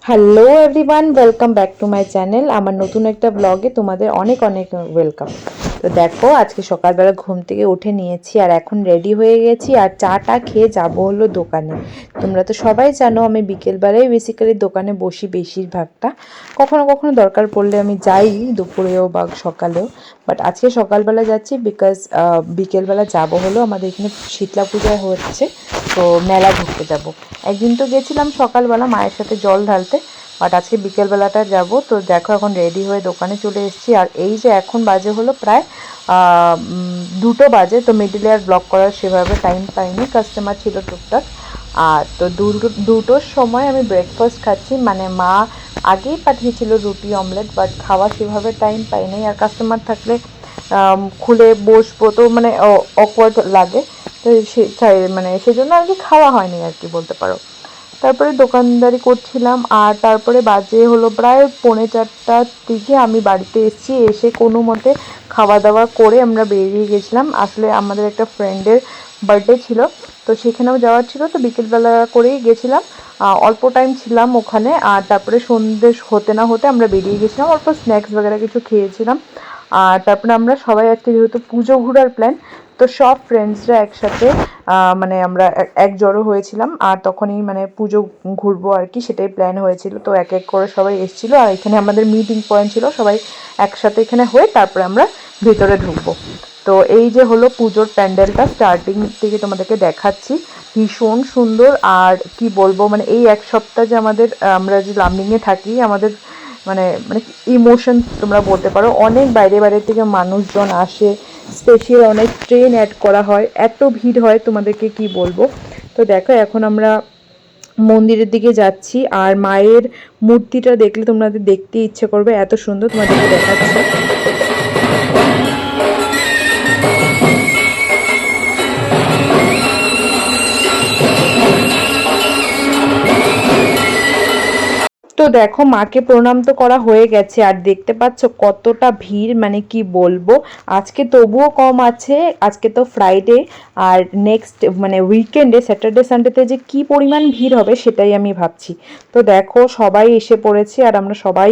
Hello everyone, welcome back to my channel. আমার নতুন একটা ব্লগে তোমাদের অনেক অনেক ওয়েলকাম। তো দেখো, আজকে সকালবেলা ঘুম থেকে উঠে নিয়েছি আর এখন রেডি হয়ে গেছি আর চাটা খেয়ে যাবো হলো দোকানে। তোমরা তো সবাই জানো আমি বিকেলবেলায় বেসিক্যালি দোকানে বসি বেশিরভাগটা। কখনো কখনো দরকার পড়লে আমি যাই দুপুরেও বা সকালেও, বাট আজকে সকালবেলা যাচ্ছি বিকজ বিকেলবেলা যাবো হলো আমাদের এখানে শীতলা পূজা হচ্ছে, তো মেলা ঘুরতে যাব। একদিন তো গেছিলাম সকালবেলা মায়ের সাথে জল ঢালতে, বাট আজকে বিকেলবেলাটা যাব। তো দেখো এখন রেডি হয়ে দোকানে চলে এসেছি আর এই যে এখন বাজে হলো প্রায় 2টো বাজে। তো মিডিলে আর ব্লগ করার সেভাবে টাইম পাইনি, কাস্টমার ছিল টুকটাক। আর তো দুটোর সময় আমি ব্রেকফাস্ট খাচ্ছি, মানে মা আগেই পাঠিয়েছিল রুটি অমলেট, বাট খাওয়া সেভাবে টাইম পাইনি। আর কাস্টমার থাকলে খুলে বসবো তো মানে অকওয়ার্ড লাগে, তো মানে সেজন্য আর কি খাওয়া হয়নি আর কি বলতে পারো। তারপরে দোকানদারি করছিলাম আর তারপরে বাজে হলো প্রায় 4:45টার দিকে আমি বাড়িতে এসেছি। এসে কোনো মতে খাওয়া দাওয়া করে আমরা বেরিয়ে গেছিলাম। আসলে আমাদের একটা ফ্রেন্ডের বার্থডে ছিল, তো সেখানেও যাওয়ার ছিল, তো বিকেলবেলা করেই গেছিলাম। অল্প টাইম ছিলাম ওখানে আর তারপরে সন্ধ্যে হতে না হতে আমরা বেরিয়ে গেছিলাম, অল্প স্ন্যাক্স বগেরা কিছু খেয়েছিলাম। আর তারপরে আমরা সবাই আজকে যেহেতু পুজো ঘোরার প্ল্যান, তো সব ফ্রেন্ডসরা একসাথে মানে আমরা এক জড়ো হয়েছিলাম আর তখনই মানে পুজো ঘুরবো আর কি, সেটাই প্ল্যান হয়েছিল। তো এক এক করে সবাই এসেছিলো আর এখানে আমাদের মিটিং পয়েন্ট ছিল, সবাই একসাথে এখানে হয়ে তারপরে আমরা ভিতরে ঢুকবো। তো এই যে হলো পুজোর প্যান্ডেলটা, স্টার্টিং থেকে তোমাদেরকে দেখাচ্ছি, ভীষণ সুন্দর। আর কি বলবো, মানে এই এক সপ্তাহ যে আমাদের আমরা যে লামডিংয়ে থাকি, আমাদের মানে মানে ইমোশন তোমরা বলতে পারো। অনেক বাইরে বাইরে থেকে মানুষজন আসে, স্পেশাল অনেক ট্রেন অ্যাড করা হয়, এত ভিড় হয় তোমাদেরকে কি বলবো। তো দেখো এখন আমরা মন্দিরের দিকে যাচ্ছি আর মায়ের মূর্তিটা দেখলে তোমাদের দেখতে ইচ্ছে করবে, এত সুন্দর, তোমাদেরকে দেখাচ্ছি। তো দেখো মাকে প্রণাম তো করা হয়ে গেছে আর দেখতে পাচ্ছ কতটা ভিড়, মানে কি বলবো। আজকে তবুও কম আছে, আজকে তো ফ্রাইডে, আর নেক্সট মানে উইকেন্ডে স্যাটারডে সানডেতে যে কি পরিমাণ ভিড় হবে সেটাই আমি ভাবছি। তো দেখো সবাই এসে পড়েছে আর আমরা সবাই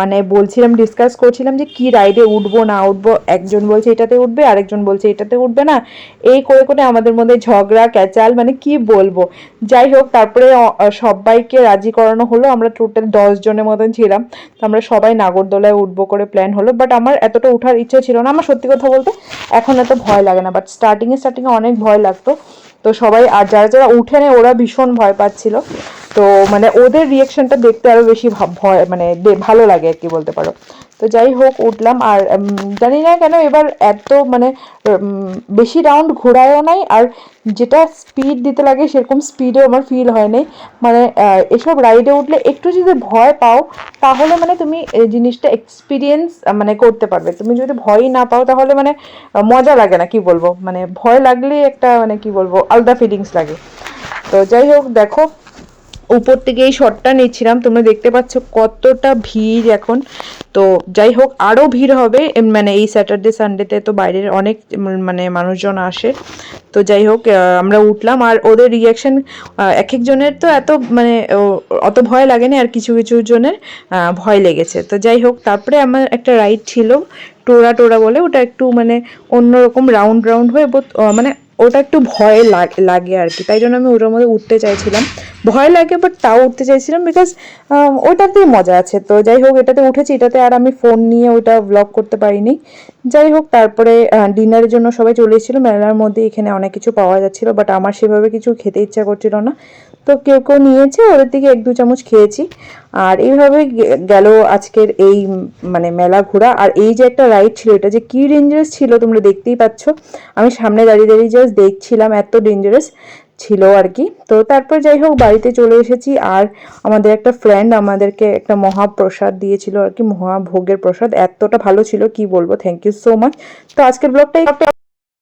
মানে বলছিলাম, ডিসকাস করছিলাম যে কি রাইডে উঠবো না উঠবো। একজন বলছে এটাতে উঠবে, আরেকজন বলছে এটাতে উঠবে না, এই করে করে আমাদের মধ্যে ঝগড়া ক্যাচাল, মানে কি বলবো। যাই হোক তারপরে সবাইকে রাজি করানো হলো, আমরা টোটাল 10 জনের মতন ছিলাম। তো আমরা সবাই নাগরদোলায় উঠবো করে প্ল্যান হলো, বাট আমার এতটা ওঠার ইচ্ছে ছিল না। আমার সত্যি কথা বলতে এখন এত ভয় লাগে না, বাট স্টার্টিংয়ে অনেক ভয় লাগতো। তো সবাই আর যারা যারা উঠে নেয় ওরা ভীষণ ভয় পাচ্ছিল। তো মানে ওদের রিয়াকশনটা দেখতে আরো বেশি ভয় মানে ভালো লাগে আর কি বলতে পারো। তো যাই হোক উঠলাম আর জানি না কেন এবার এত মানে বেশি রাউন্ড ঘোরায়ও নাই, আর যেটা স্পিড দিতে লাগে সেরকম স্পিডেও আমার ফিল হয় নাই। মানে এসব রাইডে উঠলে একটু যদি ভয় পাও তাহলে মানে তুমি এই জিনিসটা এক্সপিরিয়েন্স মানে করতে পারবে। তুমি যদি ভয়ই না পাও তাহলে মানে মজা লাগে না, কি বলবো, মানে ভয় লাগলে একটা মানে কি বলবো আলাদা ফিলিংস লাগে। তো যাই হোক দেখো উপর থেকে এই শটটা নিচ্ছিলাম, তোমরা দেখতে পাচ্ছ কতটা ভিড় এখন। তো যাই হোক আরও ভিড় হবে, মানে এই স্যাটারডে সানডেতে তো বাইরের অনেক মানে মানুষজন আসে। তো যাই হোক আমরা উঠলাম আর ওদের রিয়াকশন এক একজনের তো এত মানে অত ভয় লাগেনি, আর কিছু কিছু জনের ভয় লেগেছে। তো যাই হোক তারপরে আমার একটা রাইড ছিল টোরা টোরা বলে, ওটা একটু মানে অন্যরকম রাউন্ড রাউন্ড হয়ে মানে ওটা একটু ভয় লাগে আর কি, তাই জন্য আমি ওটার মধ্যে উঠতে চাইছিলাম। ভয় লাগে বাট তাও উঠতে চাইছিলাম বিকজ ওটাতেই মজা আছে। তো যাই হোক এটাতে উঠেছি, এটাতে আর আমি ফোন নিয়ে ওটা ব্লগ করতে পারিনি। যাই হোক তারপরে ডিনারের জন্য সবাই চলে এসেছিলো মেলার মধ্যে, এখানে অনেক কিছু পাওয়া যাচ্ছিলো, বাট আমার সেভাবে কিছু খেতে ইচ্ছা করছিল না। তো কেউ কেউ নিয়েছে, ওদের থেকে 1-2 চামচ খেয়েছি। আর এইভাবে গেল আজকের এই মানে মেলা ঘোরা। আর এই যে একটা রাইড ছিল, এটা যে কি ডেঞ্জারাস ছিল তোমরা দেখতেই পাচ্ছ, আমি সামনে দাঁড়িয়ে দাঁড়িয়ে জাস্ট দেখছিলাম, এত ডেঞ্জারাস ছিল আর কি। তো তারপর যাই হোক বাড়িতে চলে এসেছি আর আমাদের একটা ফ্রেন্ড আমাদেরকে একটা মহাপ্রসাদ দিয়েছিল আর কি, মহাভোগের প্রসাদ, এতটা ভালো ছিল কি বলবো, থ্যাংক ইউ সো মাচ। তো আজকের ব্লগটাই